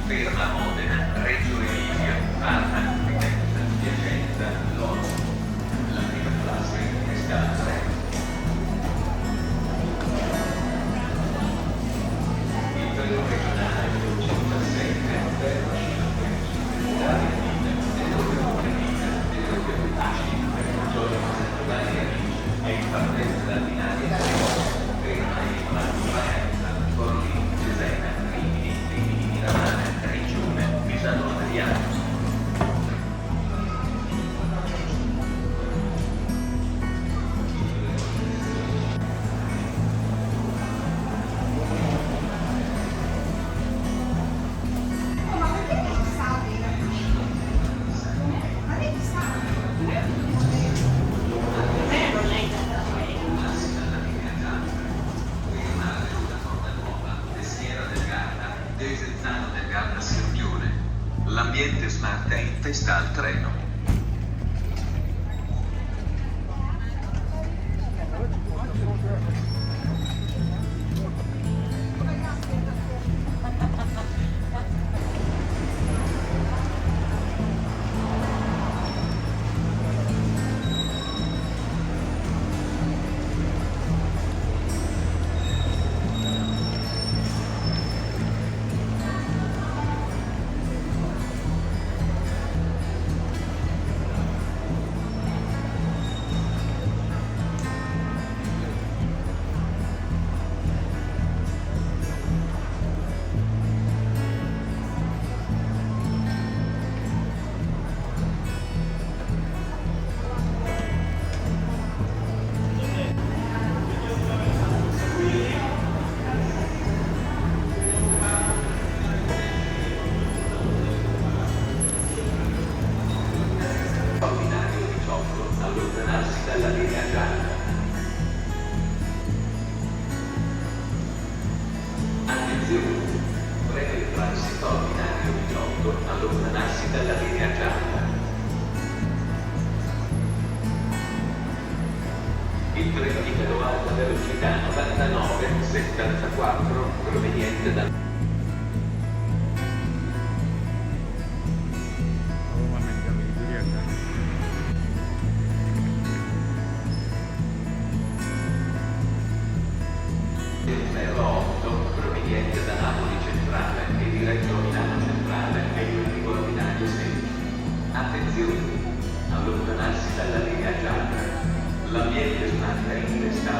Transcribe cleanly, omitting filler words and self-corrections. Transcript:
ferma a Modena, Reggio Emilia, Parma, Vicenza, Piacenza, Loro. La prima classe è stata 3. Il treno regionale 57 ferma 5, Italia Vita, Eroe Vita, Eroe 5, Giorgio Santovani Amici, è in partenza da binaria 6, ferma in Valenza, Forlì, Cesena, Rimini, Rimini Ramana, Riccione, Pisano Mariano. Desenzano del Garda Sirmione. L'ambiente smart è in testa al treno. Binario 18, allontanarsi dalla linea gialla. Attenzione! Prende il transito al binario 18, allontanarsi dalla linea gialla. Il treno di velo alta velocità 99-74 proveniente da il 08 proveniente da Napoli Centrale e diretto a Milano Centrale è l'unico al binario 16. Attenzione! Allontanarsi dalla linea gialla. L'ambiente smart è in testa